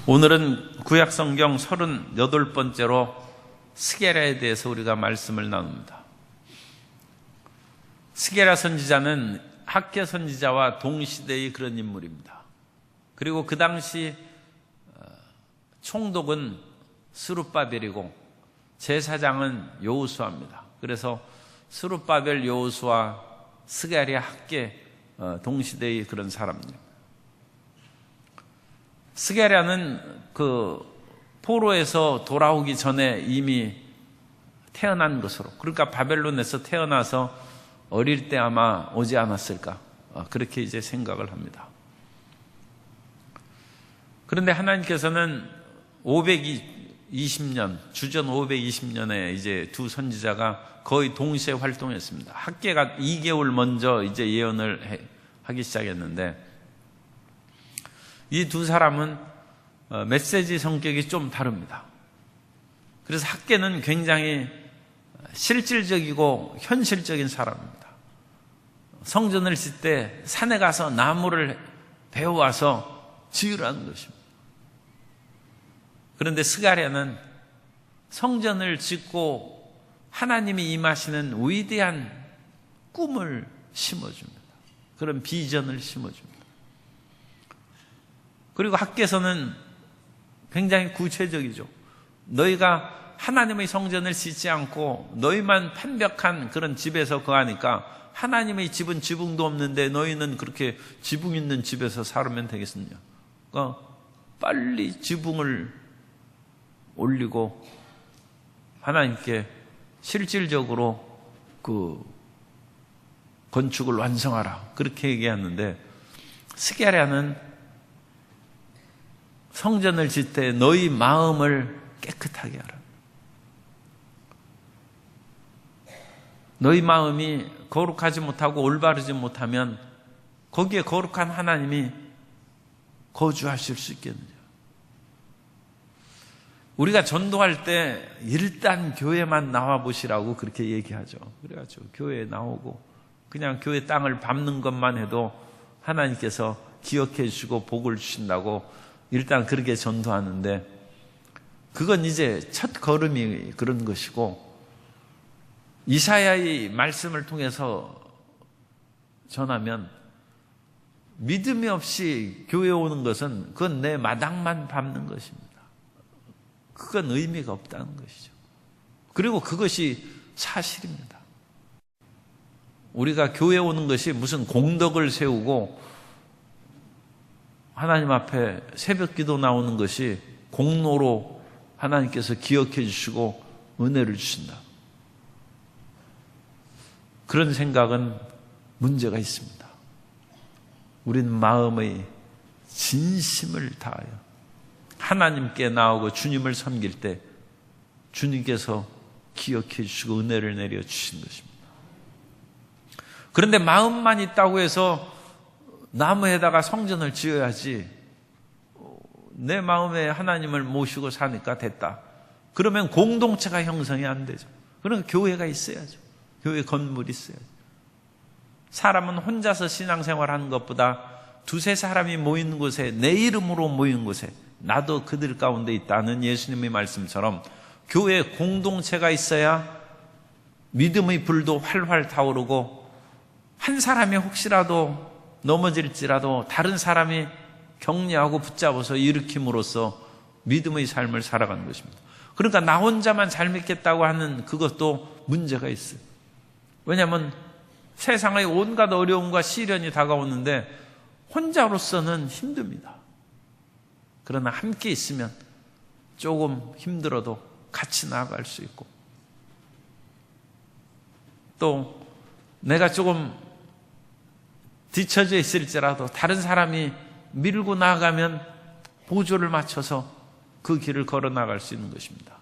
오늘은 구약성경 38번째로 스게랴에 대해서 우리가 말씀을 나눕니다. 스게랴 선지자는 학개 선지자와 동시대의 그런 인물입니다. 그리고 그 당시 총독은 스룹바벨이고 제사장은 여호수아입니다. 그래서 스룹바벨, 여호수아, 스게랴, 학개 동시대의 그런 사람입니다. 스게랴는 그 포로에서 돌아오기 전에 이미 태어난 것으로, 그러니까 바벨론에서 태어나서 어릴 때 아마 오지 않았을까, 그렇게 이제 생각을 합니다. 그런데 하나님께서는 520년, 주전 520년에 이제 두 선지자가 거의 동시에 활동했습니다. 학개가 2개월 먼저 이제 예언을 하기 시작했는데, 이 두 사람은 메시지 성격이 좀 다릅니다. 그래서 학개는 굉장히 실질적이고 현실적인 사람입니다. 성전을 짓 때 산에 가서 나무를 베어와서 지으라는 것입니다. 그런데 스가랴는 성전을 짓고 하나님이 임하시는 위대한 꿈을 심어줍니다. 그런 비전을 심어줍니다. 그리고 학개서는 굉장히 구체적이죠. 너희가 하나님의 성전을 짓지 않고 너희만 판벽한 그런 집에서 거하니까 하나님의 집은 지붕도 없는데 너희는 그렇게 지붕 있는 집에서 살면 되겠느냐. 그러니까 빨리 지붕을 올리고 하나님께 실질적으로 그 건축을 완성하라, 그렇게 얘기하는데, 스게랴는 성전을 짓 때 너희 마음을 깨끗하게 하라. 너희 마음이 거룩하지 못하고 올바르지 못하면 거기에 거룩한 하나님이 거주하실 수 있겠느냐. 우리가 전도할 때 일단 교회만 나와 보시라고 그렇게 얘기하죠. 그래가지고 교회에 나오고 그냥 교회 땅을 밟는 것만 해도 하나님께서 기억해 주시고 복을 주신다고 일단 그렇게 전도하는데, 그건 이제 첫 걸음이 그런 것이고, 이사야의 말씀을 통해서 전하면 믿음이 없이 교회에 오는 것은 그건 내 마당만 밟는 것입니다. 그건 의미가 없다는 것이죠. 그리고 그것이 사실입니다. 우리가 교회에 오는 것이 무슨 공덕을 세우고 하나님 앞에 새벽 기도 나오는 것이 공로로 하나님께서 기억해 주시고 은혜를 주신다, 그런 생각은 문제가 있습니다. 우리는 마음의 진심을 다하여 하나님께 나오고 주님을 섬길 때 주님께서 기억해 주시고 은혜를 내려 주신 것입니다. 그런데 마음만 있다고 해서 나무에다가 성전을 지어야지, 내 마음에 하나님을 모시고 사니까 됐다, 그러면 공동체가 형성이 안 되죠. 그러니까 교회가 있어야죠. 교회 건물이 있어야죠. 사람은 혼자서 신앙생활하는 것보다 두세 사람이 모이는 곳에, 내 이름으로 모이는 곳에 나도 그들 가운데 있다는 예수님의 말씀처럼 교회 공동체가 있어야 믿음의 불도 활활 타오르고, 한 사람이 혹시라도 넘어질지라도 다른 사람이 격려하고 붙잡아서 일으킴으로써 믿음의 삶을 살아가는 것입니다. 그러니까 나 혼자만 잘 믿겠다고 하는 그것도 문제가 있어요. 왜냐하면 세상의 온갖 어려움과 시련이 다가오는데 혼자로서는 힘듭니다. 그러나 함께 있으면 조금 힘들어도 같이 나아갈 수 있고, 또 내가 조금 뒤처져 있을지라도 다른 사람이 밀고 나가면 보조를 맞춰서 그 길을 걸어 나갈 수 있는 것입니다.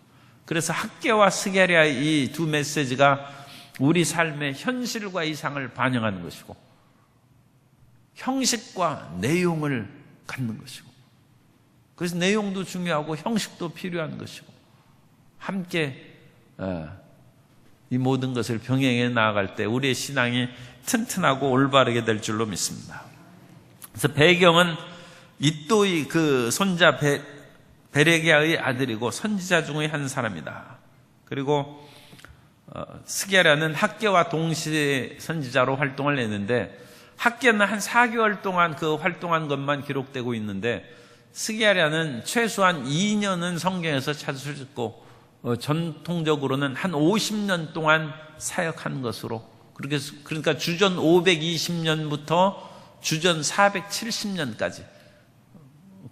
그래서 학개와 스게랴의 이 두 메시지가 우리 삶의 현실과 이상을 반영하는 것이고, 형식과 내용을 갖는 것이고, 그래서 내용도 중요하고 형식도 필요한 것이고, 함께 이 모든 것을 병행해 나아갈 때 우리의 신앙이 튼튼하고 올바르게 될 줄로 믿습니다. 그래서 배경은 이또의 그 손자 베레기야의 아들이고 선지자 중의 한 사람이다. 그리고 스게랴는 학개와 동시에 선지자로 활동을 했는데, 학개는 한 4개월 동안 그 활동한 것만 기록되고 있는데, 스게랴는 최소한 2년은 성경에서 찾을 수 있고, 전통적으로는 한 50년 동안 사역한 것으로, 그러니까 주전 520년부터 주전 470년까지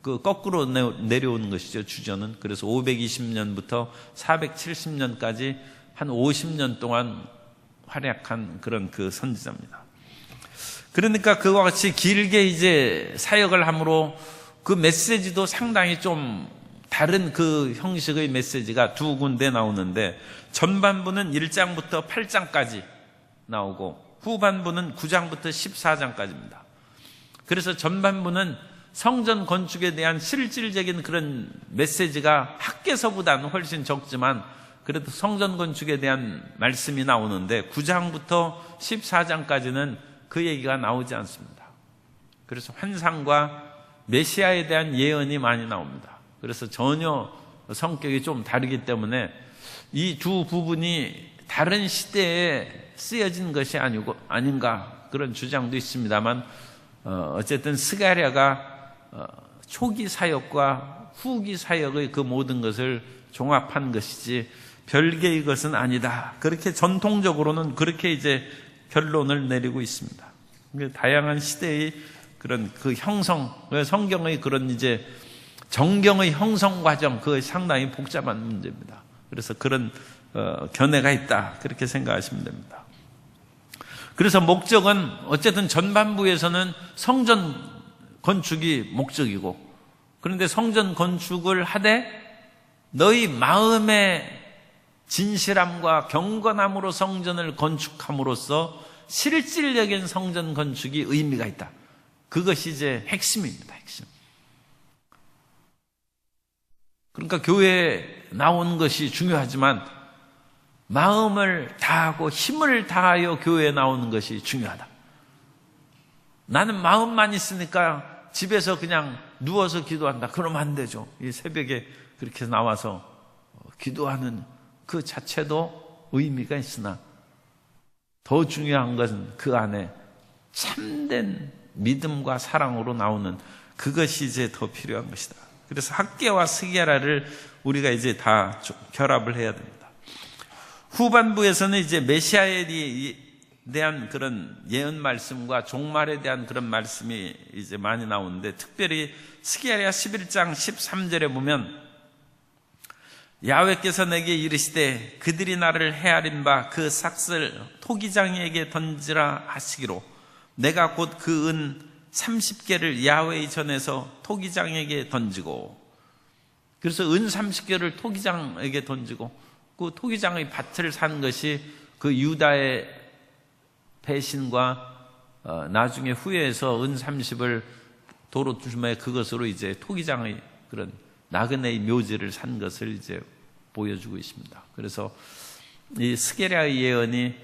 그 거꾸로 내려오는 것이죠, 주전은. 그래서 520년부터 470년까지 한 50년 동안 활약한 그런 그 선지자입니다. 그러니까 그와 같이 길게 이제 사역을 함으로 그 메시지도 상당히 좀 다른 그 형식의 메시지가 두 군데 나오는데, 전반부는 1장부터 8장까지 나오고 후반부는 9장부터 14장까지입니다. 그래서 전반부는 성전 건축에 대한 실질적인 그런 메시지가 학개서보다는 훨씬 적지만 그래도 성전 건축에 대한 말씀이 나오는데, 9장부터 14장까지는 그 얘기가 나오지 않습니다. 그래서 환상과 메시아에 대한 예언이 많이 나옵니다. 그래서 전혀 성격이 좀 다르기 때문에 이 두 부분이 다른 시대에 쓰여진 것이 아닌가 그런 주장도 있습니다만, 어쨌든 스가랴가 초기 사역과 후기 사역의 그 모든 것을 종합한 것이지 별개의 것은 아니다. 그렇게 전통적으로는 그렇게 이제 결론을 내리고 있습니다. 다양한 시대의 그런 그 형성, 성경의 그런 이제 정경의 형성 과정, 그것이 상당히 복잡한 문제입니다. 그래서 그런 견해가 있다, 그렇게 생각하시면 됩니다. 그래서 목적은 어쨌든 전반부에서는 성전 건축이 목적이고, 그런데 성전 건축을 하되 너희 마음의 진실함과 경건함으로 성전을 건축함으로써 실질적인 성전 건축이 의미가 있다. 그것이 이제 핵심입니다. 핵심. 그러니까 교회에 나온 것이 중요하지만 마음을 다하고 힘을 다하여 교회에 나오는 것이 중요하다. 나는 마음만 있으니까 집에서 그냥 누워서 기도한다. 그러면 안 되죠. 이 새벽에 그렇게 나와서 기도하는 그 자체도 의미가 있으나 더 중요한 것은 그 안에 참된 믿음과 사랑으로 나오는 그것이 이제 더 필요한 것이다. 그래서 학개와 스게랴를 우리가 이제 다 결합을 해야 됩니다. 후반부에서는 이제 메시아에 대한 그런 예언 말씀과 종말에 대한 그런 말씀이 이제 많이 나오는데, 특별히 스게랴 11장 13절에 보면 야훼께서 내게 이르시되 그들이 나를 헤아린 바 그 삭슬 토기장이에게 던지라 하시기로 내가 곧 그 은 30개를 야훼의 전에서 토기장에게 던지고, 그래서 은 30개를 토기장에게 던지고 그 토기장의 밭을 산 것이 그 유다의 배신과 나중에 후회해서 은 30을 도로 주심에 그것으로 이제 토기장의 그런 나그네의 묘지를 산 것을 이제 보여주고 있습니다. 그래서 이 스게랴의 예언이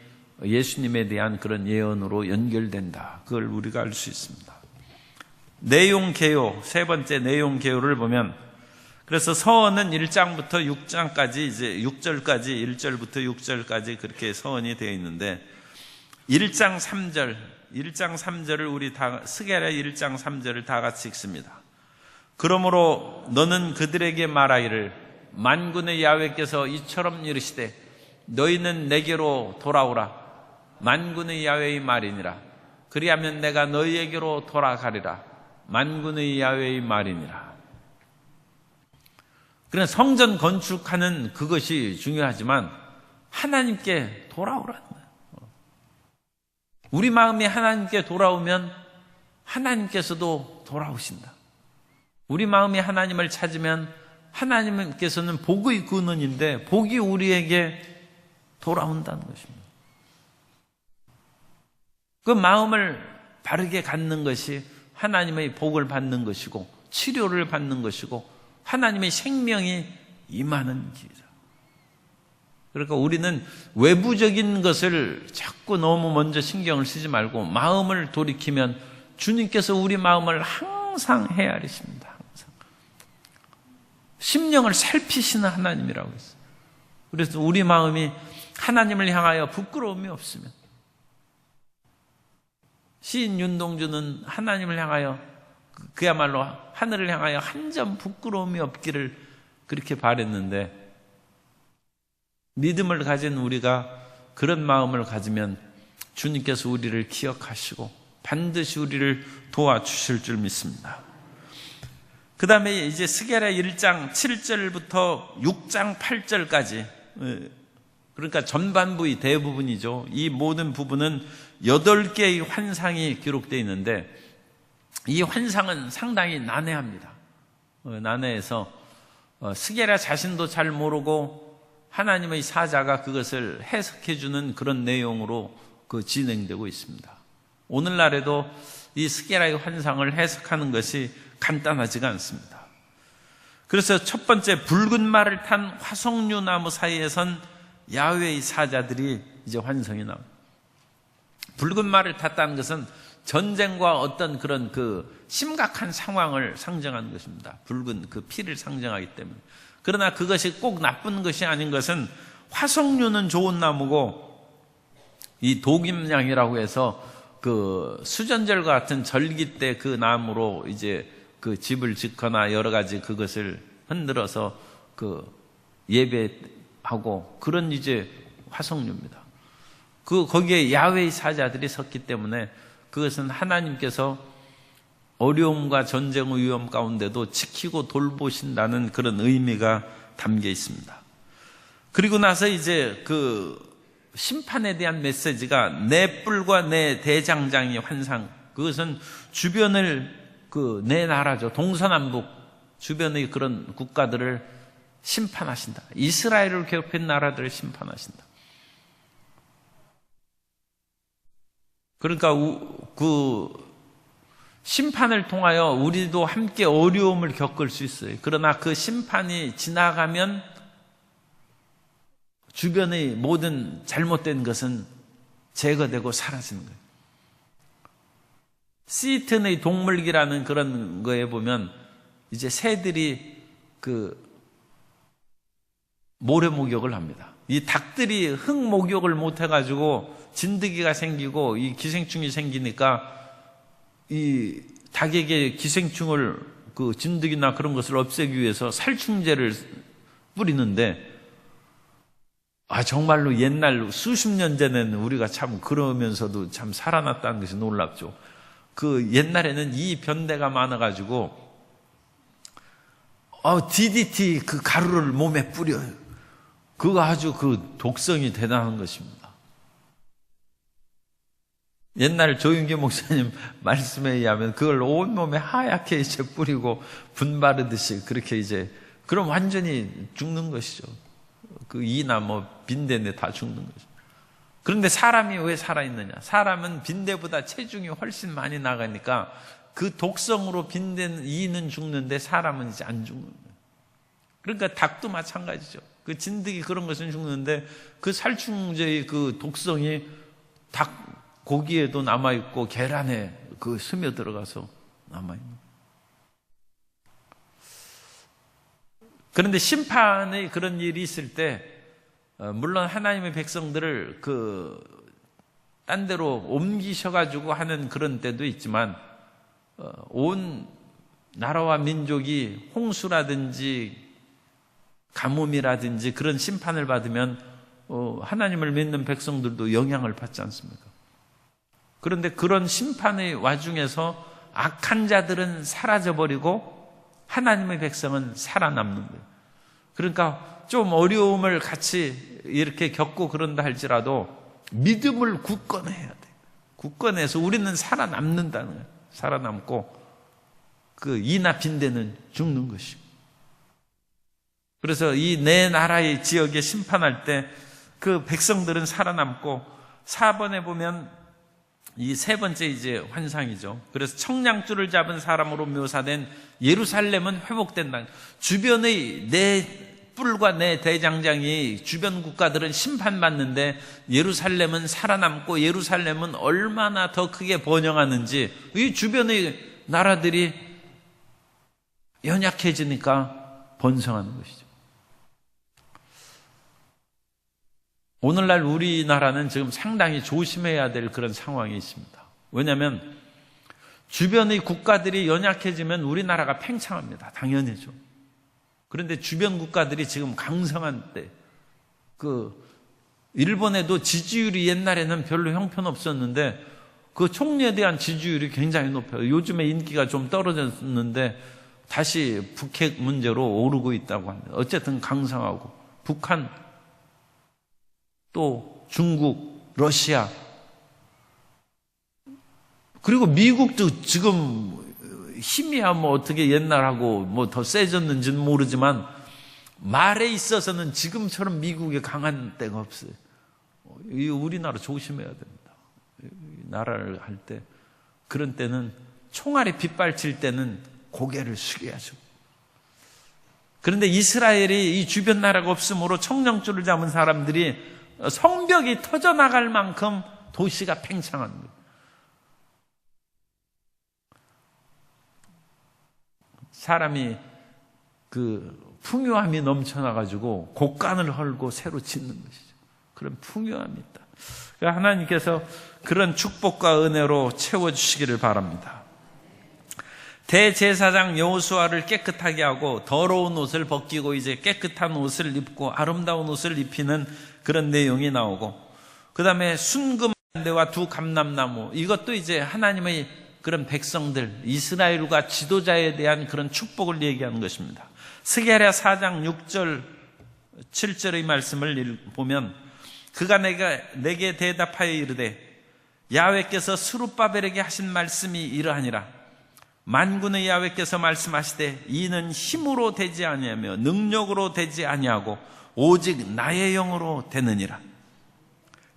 예수님에 대한 그런 예언으로 연결된다. 그걸 우리가 알 수 있습니다. 내용 개요, 세 번째 내용 개요를 보면, 그래서 서언은 1장부터 6장까지 이제 6절까지 1절부터 6절까지 그렇게 서언이 되어 있는데, 1장 3절을 우리 다 스게랴 1장 3절을 다 같이 읽습니다. 그러므로 너는 그들에게 말하기를 만군의 야훼께서 이처럼 이르시되 너희는 내게로 돌아오라. 만군의 야훼의 말이니라. 그리하면 내가 너희에게로 돌아가리라. 만군의 야훼의 말이니라. 그러나 성전 건축하는 그것이 중요하지만 하나님께 돌아오라는 거예요. 우리 마음이 하나님께 돌아오면 하나님께서도 돌아오신다. 우리 마음이 하나님을 찾으면 하나님께서는 복의 근원인데 복이 우리에게 돌아온다는 것입니다. 그 마음을 바르게 갖는 것이 하나님의 복을 받는 것이고 치료를 받는 것이고 하나님의 생명이 임하는 길이다. 그러니까 우리는 외부적인 것을 자꾸 너무 먼저 신경을 쓰지 말고 마음을 돌이키면 주님께서 우리 마음을 항상 헤아리십니다. 항상. 심령을 살피시는 하나님이라고 했어요. 그래서 우리 마음이 하나님을 향하여 부끄러움이 없으면, 시인 윤동주는 하나님을 향하여, 그야말로 하늘을 향하여 한 점 부끄러움이 없기를 그렇게 바랬는데, 믿음을 가진 우리가 그런 마음을 가지면 주님께서 우리를 기억하시고 반드시 우리를 도와주실 줄 믿습니다. 그 다음에 이제 스게랴 1장 7절부터 6장 8절까지, 그러니까 전반부의 대부분이죠. 이 모든 부분은 8개의 환상이 기록되어 있는데, 이 환상은 상당히 난해합니다. 난해해서 스게랴 자신도 잘 모르고 하나님의 사자가 그것을 해석해 주는 그런 내용으로 진행되고 있습니다. 오늘날에도 이 스게랴의 환상을 해석하는 것이 간단하지가 않습니다. 그래서 첫 번째, 붉은 말을 탄 화석류 나무 사이에선 야훼의 사자들이 이제 환상이 나옵니다. 붉은 말을 탔다는 것은 전쟁과 어떤 그런 심각한 상황을 상징하는 것입니다. 붉은 피를 상징하기 때문에. 그러나 그것이 꼭 나쁜 것이 아닌 것은, 화석류는 좋은 나무고, 이 독임향이라고 해서 수전절과 같은 절기 때 그 나무로 이제 집을 짓거나 여러 가지 그것을 흔들어서 예배하고, 그런 이제 화석류입니다. 거기에 야훼의 사자들이 섰기 때문에 그것은 하나님께서 어려움과 전쟁의 위험 가운데도 지키고 돌보신다는 그런 의미가 담겨 있습니다. 그리고 나서 이제 심판에 대한 메시지가, 내 뿔과 내 대장장이 환상, 그것은 주변을 내 나라죠. 동서남북 주변의 그런 국가들을 심판하신다. 이스라엘을 괴롭힌 나라들을 심판하신다. 그러니까 심판을 통하여 우리도 함께 어려움을 겪을 수 있어요. 그러나 그 심판이 지나가면 주변의 모든 잘못된 것은 제거되고 사라지는 거예요. 시튼의 동물기라는 그런 거에 보면 이제 새들이 모래 목욕을 합니다. 이 닭들이 흙 목욕을 못 해가지고 진드기가 생기고 이 기생충이 생기니까 이 닭에게 기생충을 진드기나 그런 것을 없애기 위해서 살충제를 뿌리는데, 정말로 옛날 수십 년 전에는 우리가 참 그러면서도 참 살아났다는 것이 놀랍죠. 옛날에는 이 변대가 많아가지고 DDT 가루를 몸에 뿌려요. 그거 아주 독성이 대단한 것입니다. 옛날 조윤기 목사님 말씀에 의하면 그걸 온몸에 하얗게 이제 뿌리고 분바르듯이 그렇게 이제, 그럼 완전히 죽는 것이죠. 이나 빈대인데 다 죽는 거죠. 그런데 사람이 왜 살아있느냐? 사람은 빈대보다 체중이 훨씬 많이 나가니까 그 독성으로 이는 죽는데 사람은 이제 안 죽는 거예요. 그러니까 닭도 마찬가지죠. 진드기 그런 것은 죽는데 그 살충제의 독성이 닭 고기에도 남아있고 계란에 스며들어가서 남아있는. 그런데 심판의 그런 일이 있을 때, 물론 하나님의 백성들을 딴 데로 옮기셔가지고 하는 그런 때도 있지만, 온 나라와 민족이 홍수라든지 가뭄이라든지 그런 심판을 받으면 하나님을 믿는 백성들도 영향을 받지 않습니까? 그런데 그런 심판의 와중에서 악한 자들은 사라져버리고 하나님의 백성은 살아남는 거예요. 그러니까 좀 어려움을 같이 이렇게 겪고 그런다 할지라도 믿음을 굳건해야 돼. 굳건해서 우리는 살아남는다는 거예요. 살아남고 이나 빈대는 죽는 것이고. 그래서 이 내 나라의 지역에 심판할 때 그 백성들은 살아남고, 4번에 보면 이 세 번째 이제 환상이죠. 그래서 청량줄을 잡은 사람으로 묘사된 예루살렘은 회복된다. 주변의 내 뿔과 내 대장장이, 주변 국가들은 심판받는데 예루살렘은 살아남고, 예루살렘은 얼마나 더 크게 번영하는지, 이 주변의 나라들이 연약해지니까 번성하는 것이죠. 오늘날 우리나라는 지금 상당히 조심해야 될 그런 상황이 있습니다. 왜냐하면 주변의 국가들이 연약해지면 우리나라가 팽창합니다. 당연히죠. 그런데 주변 국가들이 지금 강성한 때, 일본에도 지지율이 옛날에는 별로 형편없었는데 그 총리에 대한 지지율이 굉장히 높아요. 요즘에 인기가 좀 떨어졌는데 다시 북핵 문제로 오르고 있다고 합니다. 어쨌든 강성하고, 북한, 또 중국, 러시아, 그리고 미국도 지금 힘이야 뭐 어떻게 옛날하고 뭐 더 세졌는지는 모르지만 말에 있어서는 지금처럼 미국이 강한 때가 없어요. 우리나라 조심해야 됩니다. 나라를 할 때, 그런 때는 총알이 빗발칠 때는 고개를 숙여야죠. 그런데 이스라엘이 이 주변 나라가 없으므로 청정줄을 잡은 사람들이 성벽이 터져나갈 만큼 도시가 팽창한 거예요. 사람이 풍요함이 넘쳐나가지고 곡간을 헐고 새로 짓는 것이죠. 그런 풍요함이 있다. 그러니까 하나님께서 그런 축복과 은혜로 채워주시기를 바랍니다. 대제사장 여호수아를 깨끗하게 하고 더러운 옷을 벗기고 이제 깨끗한 옷을 입고 아름다운 옷을 입히는 그런 내용이 나오고, 그 다음에 순금대와 두 감람나무, 이것도 이제 하나님의 그런 백성들, 이스라엘과 지도자에 대한 그런 축복을 얘기하는 것입니다. 스가랴 4장 6절 7절의 말씀을 보면, 그가 내게 대답하여 이르되 야훼께서 스룹바벨에게 하신 말씀이 이러하니라. 만군의 야훼께서 말씀하시되 이는 힘으로 되지 아니하며 능력으로 되지 아니하고 오직 나의 영으로 되느니라.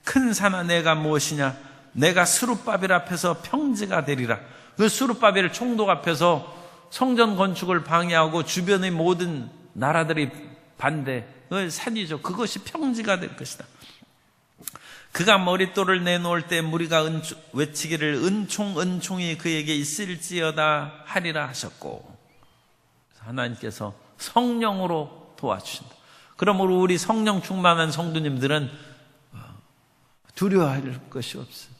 큰 산아 내가 무엇이냐? 내가 스룹바벨 앞에서 평지가 되리라. 그 스룹바벨 총독 앞에서 성전 건축을 방해하고 주변의 모든 나라들이 반대, 그 산이죠. 그것이 평지가 될 것이다. 그가 머릿돌을 내놓을 때 무리가 외치기를 은총이 그에게 있을지어다 하리라 하셨고, 하나님께서 성령으로 도와주신다. 그러므로 우리 성령 충만한 성도님들은 두려워할 것이 없어요.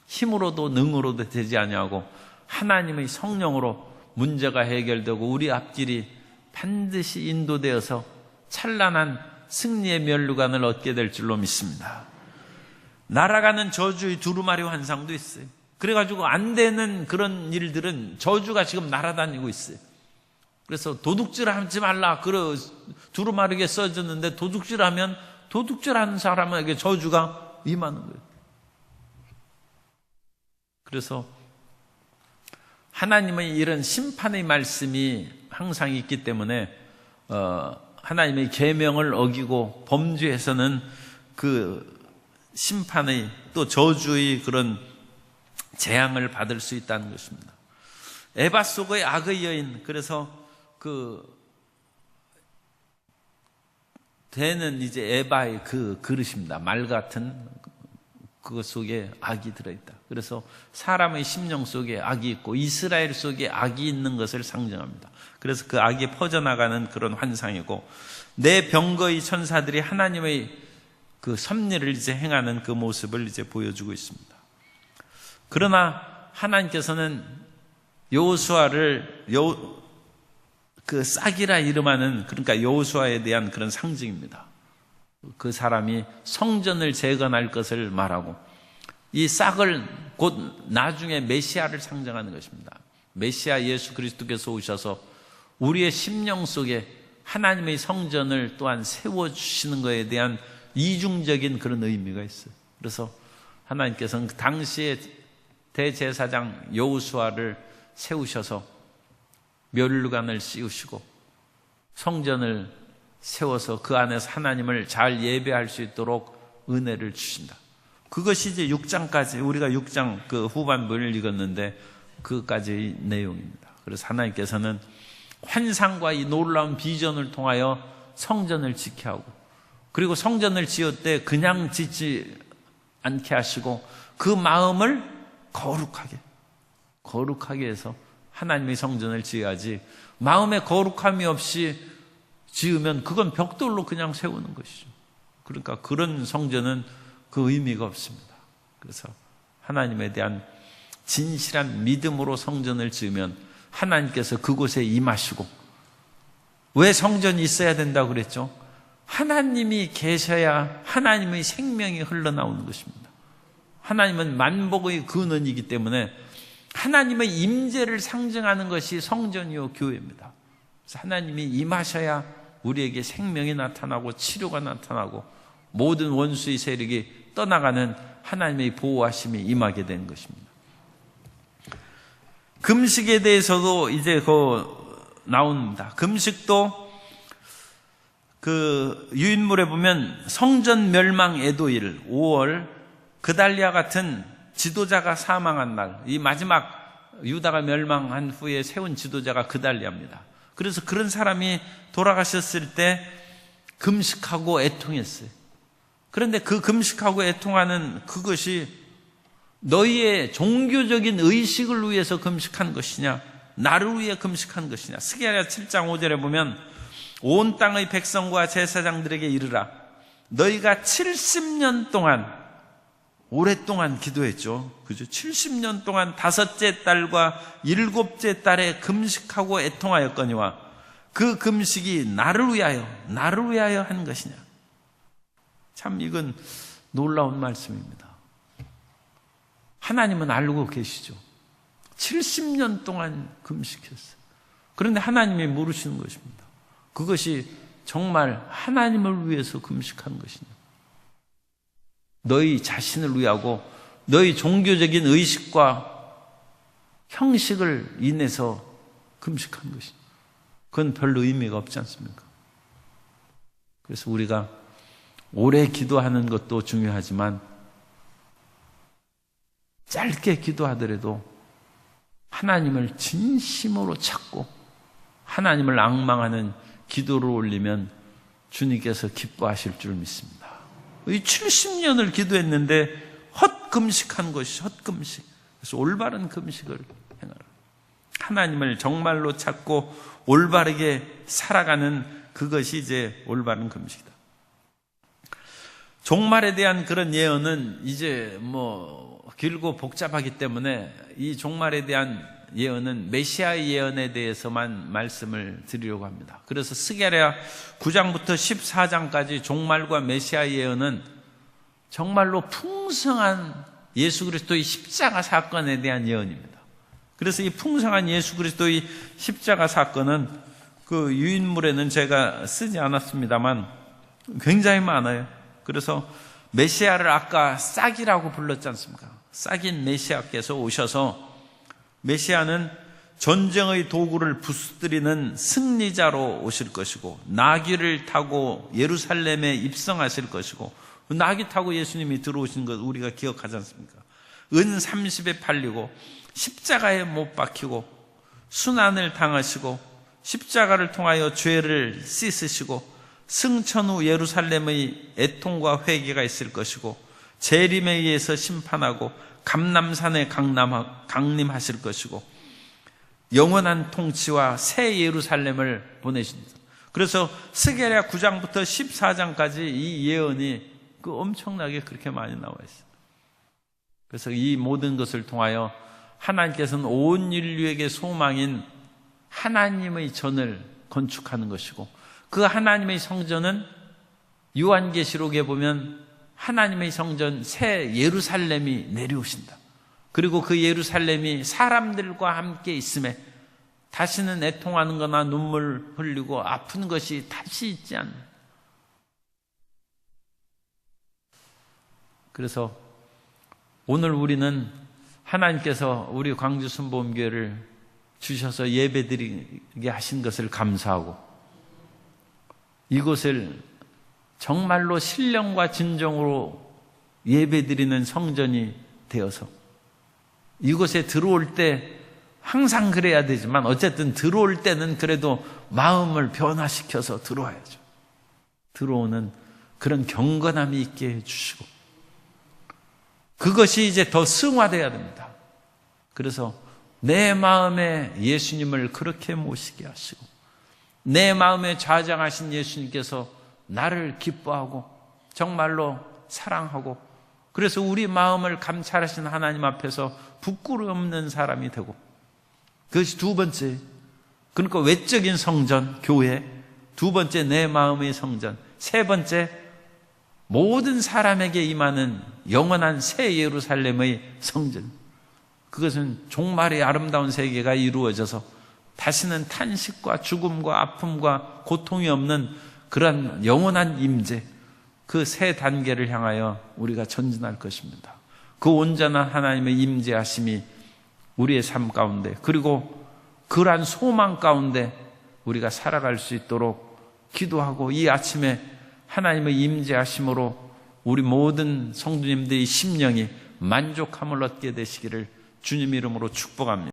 힘으로도 능으로도 되지 아니하고 하나님의 성령으로 문제가 해결되고 우리 앞길이 반드시 인도되어서 찬란한 승리의 면류관을 얻게 될 줄로 믿습니다. 날아가는 저주의 두루마리 환상도 있어요. 그래가지고 안 되는 그런 일들은 저주가 지금 날아다니고 있어요. 그래서 도둑질하지 말라, 두루마리에 써졌는데 도둑질하면 도둑질하는 사람에게 저주가 임하는 거예요. 그래서 하나님의 이런 심판의 말씀이 항상 있기 때문에 하나님의 계명을 어기고 범죄해서는 그 심판의 또 저주의 그런 재앙을 받을 수 있다는 것입니다. 에바 속의 악의 여인, 그래서 대는 이제 에바의 그 그릇입니다. 말 같은 그 속에 악이 들어있다. 그래서 사람의 심령 속에 악이 있고 이스라엘 속에 악이 있는 것을 상징합니다. 그래서 그 악이 퍼져나가는 그런 환상이고, 내 병거의 천사들이 하나님의 그 섭리를 이제 행하는 그 모습을 이제 보여주고 있습니다. 그러나 하나님께서는 여호수아를 그 싹이라 이름하는, 그러니까 여호수아에 대한 그런 상징입니다. 그 사람이 성전을 재건할 것을 말하고, 이 싹을 곧 나중에 메시아를 상징하는 것입니다. 메시아 예수 그리스도께서 오셔서 우리의 심령 속에 하나님의 성전을 또한 세워주시는 것에 대한 이중적인 그런 의미가 있어요. 그래서 하나님께서는 당시에 대제사장 여호수아를 세우셔서 면류관을 씌우시고 성전을 세워서 그 안에서 하나님을 잘 예배할 수 있도록 은혜를 주신다. 그것이 이제 6장까지, 우리가 6장 그 후반부를 읽었는데 그까지의 내용입니다. 그래서 하나님께서는 환상과 이 놀라운 비전을 통하여 성전을 지켜 하고, 그리고 성전을 지을 때 그냥 짓지 않게 하시고 그 마음을 거룩하게 해서 하나님의 성전을 지어야지, 마음에 거룩함이 없이 지으면 그건 벽돌로 그냥 세우는 것이죠. 그러니까 그런 성전은 그 의미가 없습니다. 그래서 하나님에 대한 진실한 믿음으로 성전을 지으면 하나님께서 그곳에 임하시고, 왜 성전이 있어야 된다고 그랬죠? 하나님이 계셔야 하나님의 생명이 흘러나오는 것입니다. 하나님은 만복의 근원이기 때문에 하나님의 임재를 상징하는 것이 성전이요 교회입니다. 그래서 하나님이 임하셔야 우리에게 생명이 나타나고 치료가 나타나고 모든 원수의 세력이 떠나가는 하나님의 보호하심이 임하게 되는 것입니다. 금식에 대해서도 이제 나옵니다. 금식도 그 유인물에 보면 성전 멸망 애도일 5월 그달리아 같은 지도자가 사망한 날, 이 마지막 유다가 멸망한 후에 세운 지도자가 그달리아입니다. 그래서 그런 사람이 돌아가셨을 때 금식하고 애통했어요. 그런데 그 금식하고 애통하는 그것이 너희의 종교적인 의식을 위해서 금식한 것이냐, 나를 위해 금식한 것이냐. 스가랴 7장 5절에 보면 온 땅의 백성과 제사장들에게 이르라. 너희가 70년 동안, 오랫동안 기도했죠. 그죠? 70년 동안 5째 달과 7째 달에 금식하고 애통하였거니와 그 금식이 나를 위하여 한 것이냐. 참 이건 놀라운 말씀입니다. 하나님은 알고 계시죠. 70년 동안 금식했어요. 그런데 하나님이 물으시는 것입니다. 그것이 정말 하나님을 위해서 금식한 것이냐. 너희 자신을 위하고 너희 종교적인 의식과 형식을 인해서 금식한 것이냐. 그건 별로 의미가 없지 않습니까? 그래서 우리가 오래 기도하는 것도 중요하지만 짧게 기도하더라도 하나님을 진심으로 찾고 하나님을 앙망하는 기도를 올리면 주님께서 기뻐하실 줄 믿습니다. 이 70년을 기도했는데 헛금식한 것이 헛금식. 그래서 올바른 금식을 행하라. 하나님을 정말로 찾고 올바르게 살아가는 그것이 이제 올바른 금식이다. 종말에 대한 그런 예언은 이제 길고 복잡하기 때문에 이 종말에 대한 예언은 메시아의 예언에 대해서만 말씀을 드리려고 합니다. 그래서 스가랴 9장부터 14장까지 종말과 메시아의 예언은 정말로 풍성한 예수 그리스도의 십자가 사건에 대한 예언입니다. 그래서 이 풍성한 예수 그리스도의 십자가 사건은 그 유인물에는 제가 쓰지 않았습니다만 굉장히 많아요. 그래서 메시아를 아까 싹이라고 불렀지 않습니까? 싹인 메시아께서 오셔서, 메시아는 전쟁의 도구를 부수뜨리는 승리자로 오실 것이고 나귀를 타고 예루살렘에 입성하실 것이고, 나귀 타고 예수님이 들어오신 것 우리가 기억하지 않습니까? 은 30에 팔리고 십자가에 못 박히고 순환을 당하시고 십자가를 통하여 죄를 씻으시고 승천 후 예루살렘의 애통과 회개가 있을 것이고 재림에 의해서 심판하고 감람산에 강림하실 것이고 영원한 통치와 새 예루살렘을 보내신다. 그래서 스가랴 9장부터 14장까지 이 예언이 엄청나게 그렇게 많이 나와 있어요. 그래서 이 모든 것을 통하여 하나님께서는 온 인류에게 소망인 하나님의 전을 건축하는 것이고, 그 하나님의 성전은 요한계시록에 보면 하나님의 성전 새 예루살렘이 내려오신다. 그리고 그 예루살렘이 사람들과 함께 있음에 다시는 애통하는 거나 눈물 흘리고 아픈 것이 다시 있지 않는. 그래서 오늘 우리는 하나님께서 우리 광주 순복음교회를 주셔서 예배드리게 하신 것을 감사하고, 이곳을 정말로 신령과 진정으로 예배드리는 성전이 되어서 이곳에 들어올 때 항상 그래야 되지만 어쨌든 들어올 때는 그래도 마음을 변화시켜서 들어와야죠. 들어오는 그런 경건함이 있게 해주시고, 그것이 이제 더 승화되어야 됩니다. 그래서 내 마음에 예수님을 그렇게 모시게 하시고 내 마음에 좌장하신 예수님께서 나를 기뻐하고 정말로 사랑하고, 그래서 우리 마음을 감찰하신 하나님 앞에서 부끄러움 없는 사람이 되고, 그것이 두 번째. 그러니까 외적인 성전, 교회. 두 번째, 내 마음의 성전. 세 번째, 모든 사람에게 임하는 영원한 새 예루살렘의 성전. 그것은 종말의 아름다운 세계가 이루어져서 다시는 탄식과 죽음과 아픔과 고통이 없는 그런 영원한 임재, 그 새 단계를 향하여 우리가 전진할 것입니다. 그 온전한 하나님의 임재하심이 우리의 삶 가운데, 그리고 그러한 소망 가운데 우리가 살아갈 수 있도록 기도하고, 이 아침에 하나님의 임재하심으로 우리 모든 성도님들의 심령이 만족함을 얻게 되시기를 주님 이름으로 축복합니다.